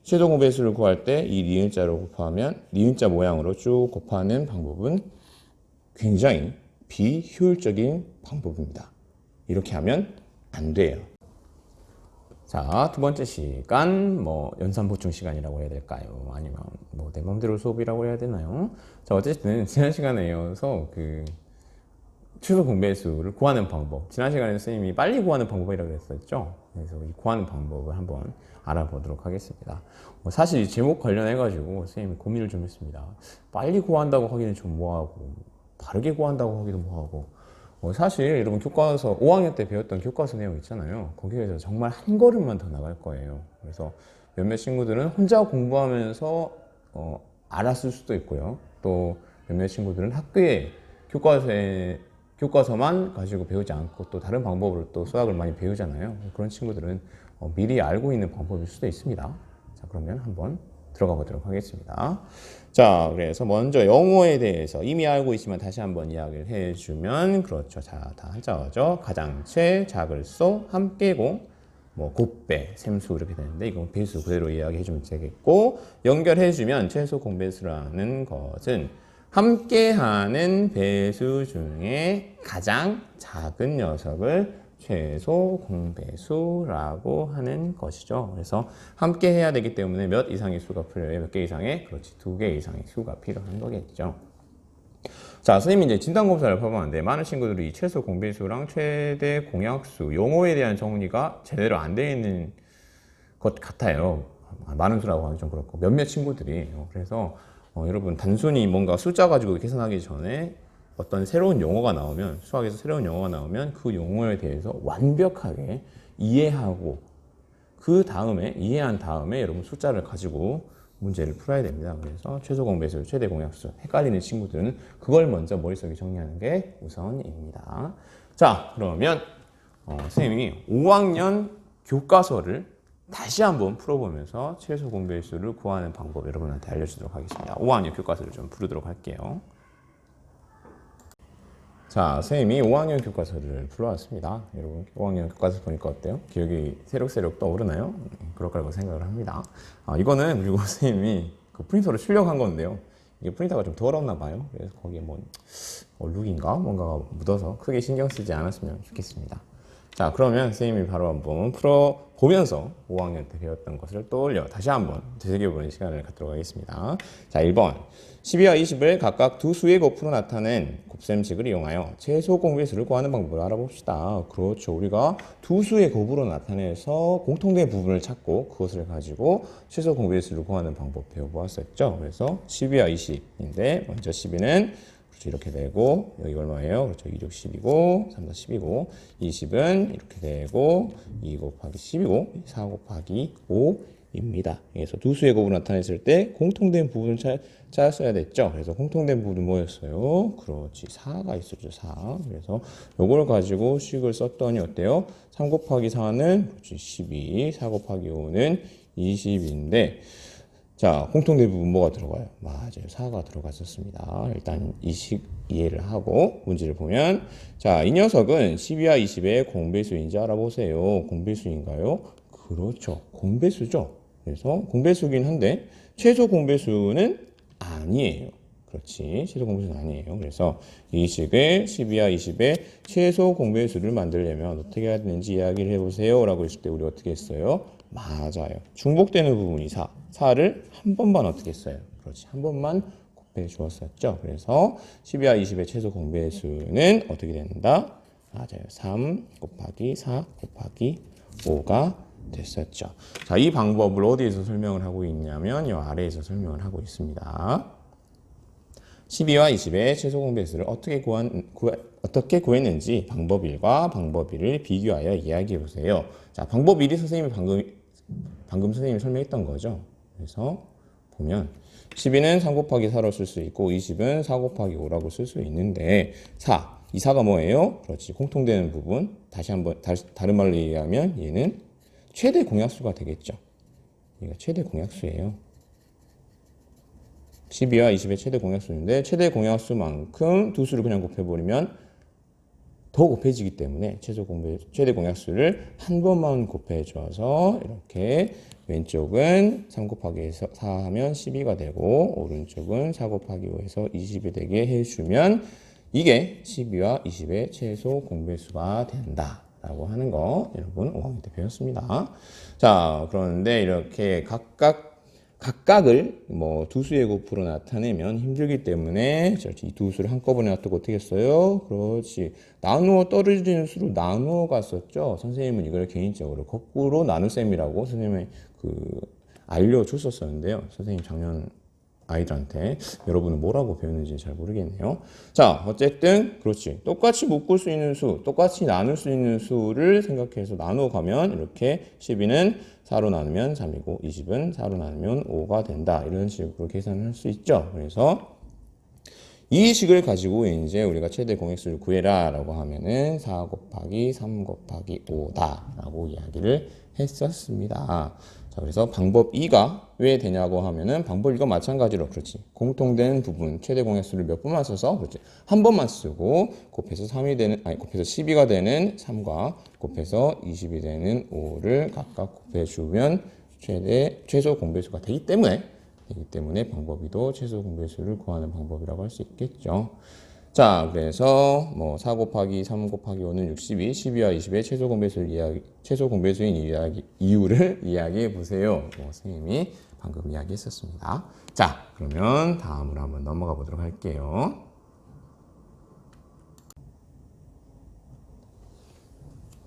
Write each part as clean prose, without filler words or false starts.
최소 공배수를 구할 때 이 니은자로 곱하면 니은자 모양으로 쭉 곱하는 방법은 굉장히 비효율적인 방법입니다. 이렇게 하면 안 돼요. 자, 두 번째 시간, 연산 보충 시간이라고 해야 될까요? 아니면 내 맘대로 수업이라고 해야 되나요? 자, 어쨌든 지난 시간에 이어서 최소 공배수를 구하는 방법. 지난 시간에 선생님이 빨리 구하는 방법이라고 했었죠? 그래서 이 구하는 방법을 한번 알아보도록 하겠습니다. 사실 이 제목 관련해가지고 선생님이 고민을 좀 했습니다. 빨리 구한다고 하기는 좀 뭐하고, 바르게 구한다고 하기도 뭐하고, 사실 여러분 교과서 5학년 때 배웠던 교과서 내용 있잖아요. 거기에서 정말 한 걸음만 더 나갈 거예요. 그래서 몇몇 친구들은 혼자 공부하면서 알았을 수도 있고요. 또 몇몇 친구들은 학교에 교과서만 가지고 배우지 않고 또 다른 방법으로 또 수학을 많이 배우잖아요. 그런 친구들은 미리 알고 있는 방법일 수도 있습니다. 자, 그러면 한번 들어가 보도록 하겠습니다. 자, 그래서 먼저 영어에 대해서 이미 알고 있지만 다시 한번 이야기를 해주면, 그렇죠. 자, 다 한자어죠. 가장체, 작을소, 함께고, 곱배, 셈수 이렇게 되는데 이건 배수 그대로 이야기해주면 되겠고, 연결해주면 최소 공배수라는 것은 함께하는 배수 중에 가장 작은 녀석을 최소 공배수라고 하는 것이죠. 그래서 함께 해야 되기 때문에 몇 이상의 수가 필요해요? 몇 개 이상의? 그렇지, 2개 이상의 수가 필요한 거겠죠. 자, 선생님이 이제 진단검사를 해봤는데 많은 친구들이 이 최소 공배수랑 최대 공약수, 용어에 대한 정리가 제대로 안 되어 있는 것 같아요. 많은 수라고 하기 좀 그렇고 몇몇 친구들이. 그래서 여러분 단순히 뭔가 숫자 가지고 계산하기 전에 어떤 새로운 용어가 나오면, 수학에서 새로운 용어가 나오면 그 용어에 대해서 완벽하게 이해하고 이해한 다음에 여러분 숫자를 가지고 문제를 풀어야 됩니다. 그래서 최소 공배수, 최대 공약수 헷갈리는 친구들은 그걸 먼저 머릿속에 정리하는 게 우선입니다. 자, 그러면 선생님이 5학년 교과서를 다시 한번 풀어보면서 최소 공배수를 구하는 방법 여러분한테 알려주도록 하겠습니다. 5학년 교과서를 좀 부르도록 할게요. 자, 선생님이 5학년 교과서를 불러왔습니다. 여러분 5학년 교과서 보니까 어때요? 기억이 새록새록 떠오르나요? 그럴 거라고 생각을 합니다. 이거는 그리고 선생님이 그 프린터로 출력한 건데요. 이게 프린터가 좀 더럽나 봐요. 그래서 거기에 룩인가 뭔가가 묻어서 크게 신경 쓰지 않았으면 좋겠습니다. 자, 그러면 선생님이 바로 한번 풀어보면서 5학년 때 배웠던 것을 떠올려 다시 한번 되새겨보는 시간을 갖도록 하겠습니다. 자, 1번 12와 20을 각각 두 수의 곱으로 나타낸 곱셈식을 이용하여 최소 공배수를 구하는 방법을 알아봅시다. 그렇죠. 우리가 두 수의 곱으로 나타내서 공통된 부분을 찾고 그것을 가지고 최소 공배수를 구하는 방법 배워보았었죠. 그래서 12와 20인데 먼저 12는 그렇죠. 이렇게 되고 여기 얼마예요? 그렇죠. 2, 6, 10이고 3, 4, 10이고 20은 이렇게 되고 2 곱하기 10이고 4 곱하기 5입니다. 그래서 두 수의 곱을 나타냈을 때 공통된 부분을 찾았어야 됐죠. 그래서 공통된 부분은 뭐였어요? 그렇지. 4가 있었죠. 4. 그래서 요걸 가지고 식을 썼더니 어때요? 3 곱하기 4는 그렇지. 12. 4 곱하기 5는 20인데 자, 공통된 부분 뭐가 들어가요? 맞아요. 4가 들어갔었습니다. 일단 이 식 이해를 하고 문제를 보면 자, 이 녀석은 12와 20의 공배수인지 알아보세요. 공배수인가요? 그렇죠. 공배수죠. 그래서 공배수긴 한데 최소 공배수는 아니에요. 그렇지. 최소 공배수는 아니에요. 그래서 이 식을 12와 20의 최소 공배수를 만들려면 어떻게 해야 되는지 이야기를 해보세요. 라고 했을 때 우리 어떻게 했어요? 맞아요. 중복되는 부분이 4. 4를 한 번만 어떻게 했어요? 그렇지. 한 번만 곱해 주었었죠. 그래서 12와 20의 최소 공배수는 어떻게 된다? 맞아요. 3 곱하기 4 곱하기 5가 됐었죠. 자, 이 방법을 어디에서 설명을 하고 있냐면 이 아래에서 설명을 하고 있습니다. 12와 20의 최소 공배수를 어떻게 구했는지 방법 1과 방법 2를 비교하여 이야기해 보세요. 자, 방법 1이 선생님이 방금 선생님이 설명했던 거죠. 그래서 보면 12는 3 곱하기 4로 쓸 수 있고 20은 4 곱하기 5라고 쓸 수 있는데 이 4가 뭐예요? 그렇지. 공통되는 부분. 다른 말로 얘기하면 얘는 최대 공약수가 되겠죠. 얘가 최대 공약수예요. 12와 20의 최대 공약수인데 최대 공약수만큼 두 수를 그냥 곱해버리면 더 곱해지기 때문에 최대 공약수를 한 번만 곱해줘서 이렇게 왼쪽은 3 곱하기 4 하면 12가 되고 오른쪽은 4 곱하기 5에서 20이 되게 해주면 이게 12와 20의 최소 공배수가 된다 라고 하는 거 여러분 5학년 때 배웠습니다. 자, 그런데 이렇게 각각을 뭐 두 수의 곱으로 나타내면 힘들기 때문에 이 두 수를 한꺼번에 놔두고 어떻게 했어요? 그렇지. 나누어 떨어지는 수로 나누어 갔었죠. 선생님은 이걸 개인적으로 거꾸로 나눗셈이라고 선생님이 알려줬었는데요. 선생님 작년 아이들한테 여러분은 뭐라고 배웠는지 잘 모르겠네요. 자, 어쨌든 그렇지. 똑같이 묶을 수 있는 수, 똑같이 나눌 수 있는 수를 생각해서 나누어 가면 이렇게 12는 4로 나누면 3이고 20은 4로 나누면 5가 된다. 이런 식으로 계산을 할 수 있죠. 그래서 이 식을 가지고 이제 우리가 최대 공약수를 구해라 라고 하면은 4 곱하기 3 곱하기 5다 라고 이야기를 했었습니다. 자, 그래서 방법 2가 왜 되냐고 하면은 방법 2가 마찬가지로 그렇지. 공통된 부분 최대 공약수를 몇 번만 써서 그렇지. 한 번만 쓰고 곱해서 12가 되는 3과 곱해서 20이 되는 5를 각각 곱해주면 최소 공배수가 되기 때문에 방법 2도 최소 공배수를 구하는 방법이라고 할 수 있겠죠. 자, 그래서 뭐 4 곱하기 3 곱하기 5는 62, 12와 20의 최소 공배수인 이유를 이야기해 보세요. 선생님이 방금 이야기했었습니다. 자, 그러면 다음으로 한번 넘어가 보도록 할게요.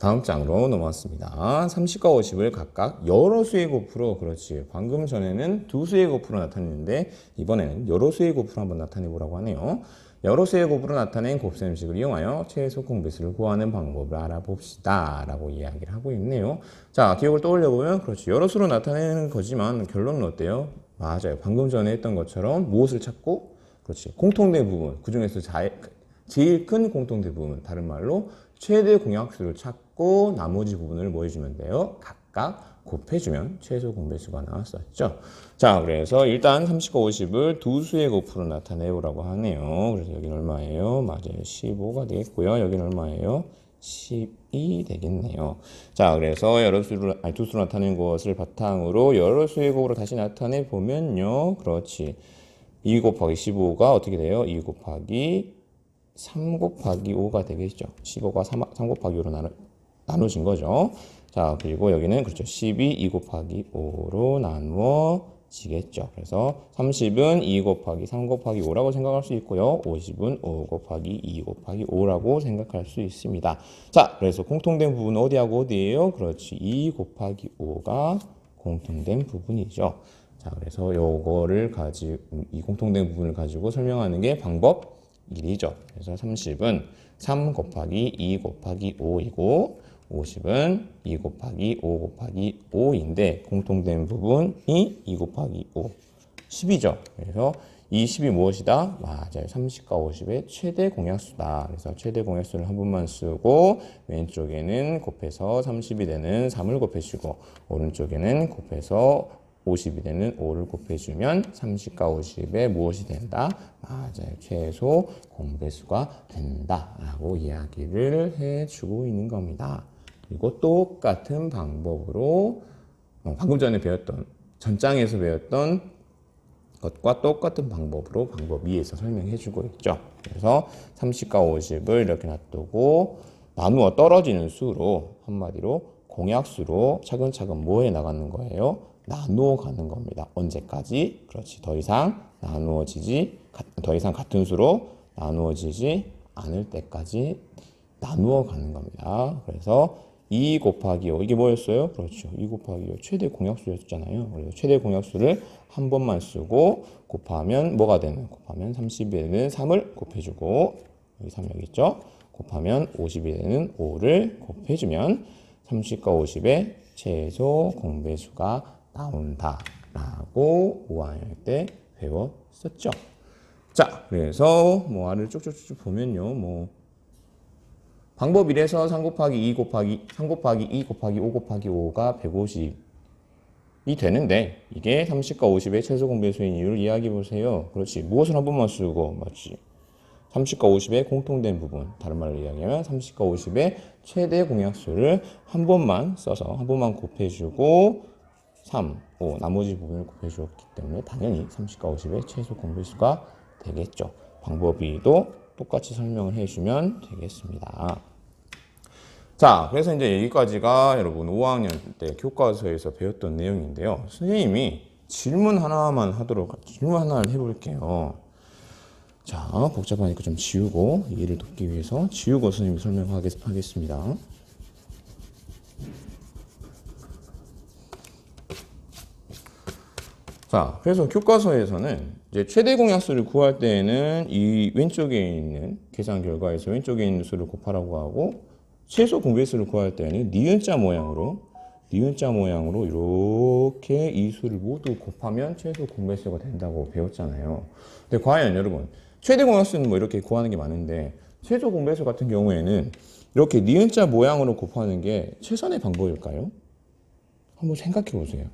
다음 장으로 넘어왔습니다. 30과 50을 각각 여러 수의 곱으로, 그렇지. 방금 전에는 두 수의 곱으로 나타냈는데 이번에는 여러 수의 곱으로 한번 나타내보라고 하네요. 여러 수의 곱으로 나타낸 곱셈식을 이용하여 최소 공배수를 구하는 방법을 알아봅시다 라고 이야기를 하고 있네요. 자, 기억을 떠올려보면 그렇지. 여러 수로 나타내는 거지만 결론은 어때요? 맞아요. 방금 전에 했던 것처럼 무엇을 찾고 그렇지. 공통된 부분, 그 중에서 제일 큰 공통된 부분, 다른 말로 최대 공약수를 찾고 나머지 부분을 뭐 해주면 돼요? 각각 곱해주면 최소 공배수가 나왔었죠. 자, 그래서 일단 30과 50을 두 수의 곱으로 나타내보라고 하네요. 그래서 여기는 얼마예요? 맞아요. 15가 되겠고요. 여기는 얼마예요? 12 되겠네요. 자, 그래서 두 수로 나타낸 것을 바탕으로 여러 수의 곱으로 다시 나타내 보면요. 그렇지. 2 곱하기 15가 어떻게 돼요? 2 곱하기 3 곱하기 5가 되겠죠. 15가 3 곱하기 5로 나눠진 거죠. 자, 그리고 여기는 그렇죠. 12, 2 곱하기 5로 나누어지겠죠. 그래서 30은 2 곱하기 3 곱하기 5라고 생각할 수 있고요. 50은 5 곱하기 2 곱하기 5라고 생각할 수 있습니다. 자, 그래서 공통된 부분은 어디하고 어디예요? 그렇지. 2 곱하기 5가 공통된 부분이죠. 자, 그래서 이 공통된 부분을 가지고 설명하는 게 방법 1이죠. 그래서 30은 3 곱하기 2 곱하기 5이고 50은 2 곱하기 5 곱하기 5인데 공통된 부분이 2 곱하기 5, 10이죠. 그래서 이 10이 무엇이다? 맞아요. 30과 50의 최대 공약수다. 그래서 최대 공약수를 한 번만 쓰고 왼쪽에는 곱해서 30이 되는 3을 곱해주고 오른쪽에는 곱해서 50이 되는 5를 곱해주면 30과 50에 무엇이 된다? 맞아요. 최소 공배수가 된다. 라고 이야기를 해주고 있는 겁니다. 그리고 똑같은 방법으로 방금 전에 배웠던 전장에서 배웠던 것과 똑같은 방법으로 방법 2에서 설명해주고 있죠. 그래서 30과 50을 이렇게 놔두고 나누어 떨어지는 수로 한마디로 공약수로 차근차근 뭐 해 나가는 거예요? 나누어 가는 겁니다. 언제까지? 그렇지. 더 이상 같은 수로 나누어지지 않을 때까지 나누어 가는 겁니다. 그래서 2 곱하기 5 이게 뭐였어요? 그렇죠. 2 곱하기 5 최대 공약수였잖아요. 그래서 최대 공약수를 한 번만 쓰고 곱하면 뭐가 되는? 곱하면 30이 되는 3을 곱해주고 여기 3 여기 있죠? 곱하면 50이 되는 5를 곱해주면 30과 50의 최소 공배수가 나온다 라고 5학년 때 배웠었죠. 자, 그래서 뭐 아래를 쭉쭉쭉 보면요. 방법 1에서 3 곱하기 2 곱하기 2 곱하기 5 곱하기 5가 150이 되는데 이게 30과 50의 최소 공배수인 이유를 이야기해 보세요. 그렇지. 무엇을 한 번만 쓰고 맞지? 30과 50의 공통된 부분, 다른 말로 이야기하면 30과 50의 최대 공약수를 한 번만 써서 한 번만 곱해주고 3, 5 나머지 부분을 곱해주었기 때문에 당연히 30과 50의 최소 공배수가 되겠죠. 방법이도 똑같이 설명을 해주면 되겠습니다. 자, 그래서 이제 여기까지가 여러분 5학년 때 교과서에서 배웠던 내용인데요. 선생님이 질문 하나만 질문 하나를 해볼게요. 자, 복잡하니까 좀 지우고 이해를 돕기 위해서 지우고 선생님이 설명하겠습니다. 자, 그래서 교과서에서는 이제 최대 공약수를 구할 때에는 이 왼쪽에 있는 계산 결과에서 왼쪽에 있는 수를 곱하라고 하고 최소 공배수를 구할 때에는 니은자 모양으로 이렇게 이 수를 모두 곱하면 최소 공배수가 된다고 배웠잖아요. 근데 과연 여러분 최대 공약수는 뭐 이렇게 구하는 게 많은데 최소 공배수 같은 경우에는 이렇게 니은자 모양으로 곱하는 게 최선의 방법일까요? 한번 생각해 보세요.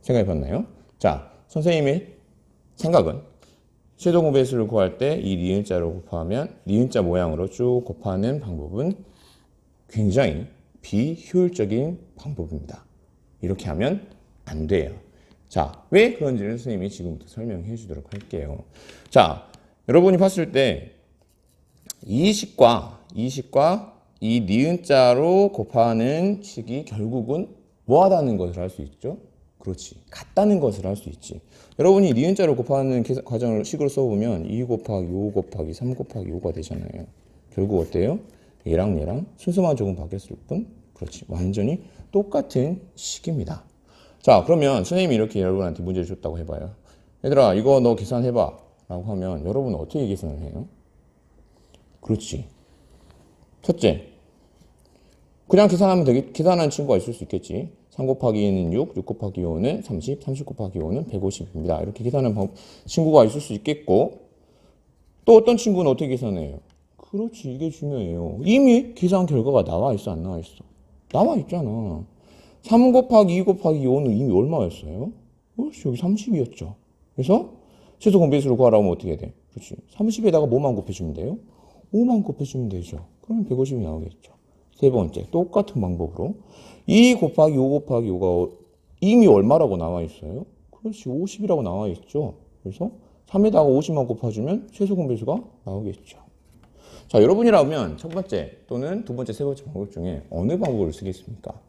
생각해 봤나요? 자, 선생님의 생각은 최소 공배수를 구할 때 이 니은자로 곱하면 니은자 모양으로 쭉 곱하는 방법은 굉장히 비효율적인 방법입니다. 이렇게 하면 안 돼요. 자, 왜 그런지를 선생님이 지금부터 설명해 주도록 할게요. 자, 여러분이 봤을 때 이식과 이 니은자로 곱하는 식이 결국은 뭐하다는 것을 알 수 있죠? 그렇지. 같다는 것을 알 수 있지. 여러분이 니은자로 곱하는 과정을 식으로 써보면 2 곱하기 5 곱하기 3 곱하기 5가 되잖아요. 결국 어때요? 얘랑 순서만 조금 바뀌었을 뿐. 그렇지. 완전히 똑같은 식입니다. 자, 그러면 선생님이 이렇게 여러분한테 문제를 줬다고 해봐요. 얘들아, 이거 너 계산해봐. 라고 하면 여러분은 어떻게 계산을 해요? 그렇지. 첫째, 그냥 계산하는 친구가 있을 수 있겠지. 3 곱하기 2는 6 곱하기 5는 30, 30 곱하기 5는 150입니다. 이렇게 계산하는 친구가 있을 수 있겠고, 또 어떤 친구는 어떻게 계산해요? 그렇지, 이게 중요해요. 이미 계산 결과가 나와 있어, 안 나와 있어? 나와 있잖아. 3 곱하기 2 곱하기 5는 이미 얼마였어요? 그렇지, 여기 30이었죠. 그래서 최소 공배수를 구하라고 하면 어떻게 돼? 그렇지, 30에다가 뭐만 곱해주면 돼요? 5만 곱해주면 되죠. 그러면 150이 나오겠죠. 세 번째, 똑같은 방법으로 2 곱하기 5 곱하기 5가 이미 얼마라고 나와 있어요? 그렇지, 50이라고 나와 있죠. 그래서 3에다가 50만 곱해주면 최소 공배수가 나오겠죠. 자, 여러분이라면 첫 번째 또는 두 번째, 세 번째 방법 중에 어느 방법을 쓰겠습니까?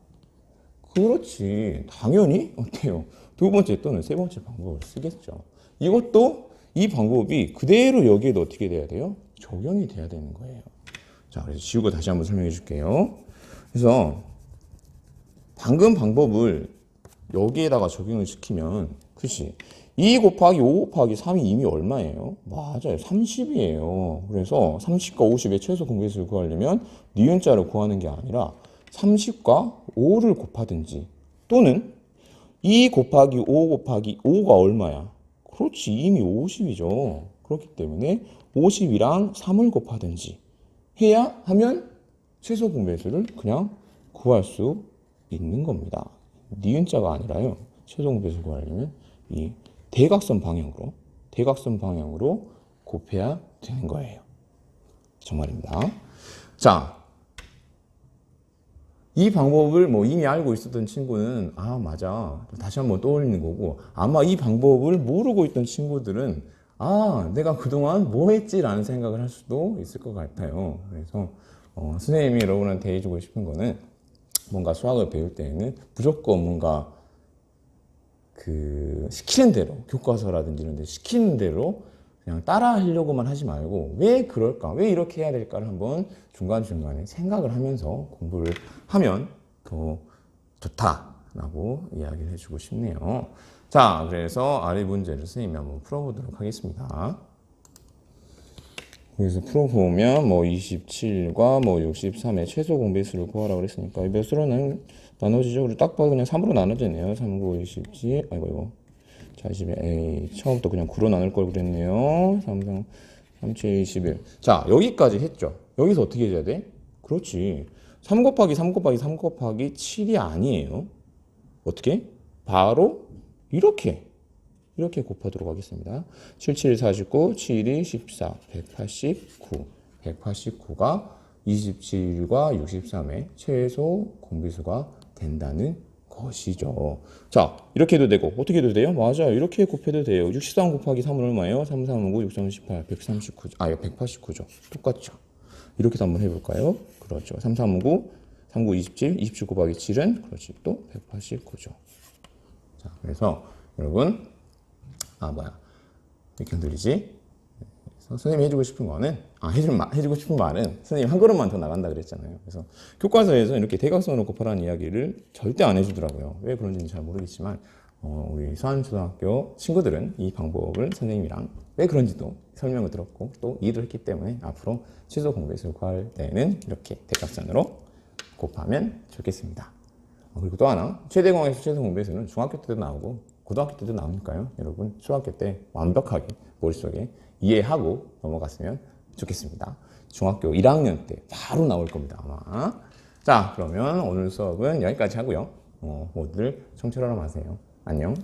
그렇지, 당연히 어때요? 두 번째 또는 세 번째 방법을 쓰겠죠. 이것도 이 방법이 그대로 여기에도 어떻게 돼야 돼요? 적용이 돼야 되는 거예요. 자, 그래서 지우고 다시 한번 설명해 줄게요. 그래서 방금 방법을 여기에다가 적용을 시키면, 그치? 2 곱하기 5 곱하기 3이 이미 얼마예요? 맞아요. 30이에요. 그래서 30과 50의 최소 공배수를 구하려면 니은자를 구하는 게 아니라 30과 5를 곱하든지 또는 2 곱하기 5 곱하기 5가 얼마야? 그렇지, 이미 50이죠. 그렇기 때문에 50이랑 3을 곱하든지 해야 하면 최소 공배수를 그냥 구할 수 있는 겁니다. 니은자가 아니라요. 최소 공배수 구하려면 이 대각선 방향으로 곱해야 되는 거예요. 정말입니다. 자, 이 방법을 뭐 이미 알고 있었던 친구는 아, 맞아. 다시 한번 떠올리는 거고, 아마 이 방법을 모르고 있던 친구들은 아, 내가 그동안 뭐 했지라는 생각을 할 수도 있을 것 같아요. 그래서 선생님이 여러분한테 해주고 싶은 거는 뭔가 수학을 배울 때에는 무조건 뭔가 그 시키는 대로, 교과서라든지 이런 데 시키는 대로 그냥 따라 하려고만 하지 말고 왜 그럴까? 왜 이렇게 해야 될까를 한번 중간중간에 생각을 하면서 공부를 하면 더 좋다라고 이야기를 해주고 싶네요. 자, 그래서 아래 문제를 선생님이 한번 풀어보도록 하겠습니다. 그래서 풀어보면 뭐 27과 뭐 63의 최소 공배수를 구하라고 그랬으니까 몇 수로 나눠지죠? 그리고 딱 봐도 그냥 3으로 나눠지네요. 3, 9, 27, 아이고. 자, 21, 처음부터 그냥 9로 나눌 걸 그랬네요. 3, 3, 3, 7, 21. 자, 여기까지 했죠. 여기서 어떻게 해줘야 돼? 그렇지. 3 곱하기 3 곱하기 3 곱하기 7이 아니에요. 어떻게? 바로 이렇게 이렇게 곱하도록 하겠습니다. 7, 7, 49, 7, 2, 14, 189. 189가 27과 63의 최소 공비수가 된다는 것이죠. 자, 이렇게 해도 되고 어떻게 해도 돼요? 맞아요. 이렇게 곱해도 돼요. 63 곱하기 3은 얼마예요? 3, 3, 5, 6, 3, 18, 139. 아, 이거 189죠. 똑같죠. 이렇게도 한번 해볼까요? 그렇죠. 3, 3, 5, 3, 9, 27, 27 곱하기 7은 그렇지. 또 189죠. 자, 그래서 여러분, 이렇게 흔들리지? 선생님이 해주고 싶은 거는 해주고 싶은 말은 선생님 한 걸음만 더 나간다 그랬잖아요. 그래서 교과서에서 이렇게 대각선으로 곱하라는 이야기를 절대 안 해주더라고요. 왜 그런지는 잘 모르겠지만 우리 서안초등학교 친구들은 이 방법을 선생님이랑 왜 그런지도 설명을 들었고 또 이해를 했기 때문에 앞으로 취소 공배수 구할 때는 이렇게 대각선으로 곱하면 좋겠습니다. 그리고 또 하나, 최대공학에서 최소 공배수는 중학교 때도 나오고 고등학교 때도 나오니까요. 여러분 중학교 때 완벽하게 머릿속에 이해하고 넘어갔으면 좋겠습니다. 중학교 1학년 때 바로 나올 겁니다, 아마. 자, 그러면 오늘 수업은 여기까지 하고요. 모두들 청취하러 마세요. 안녕.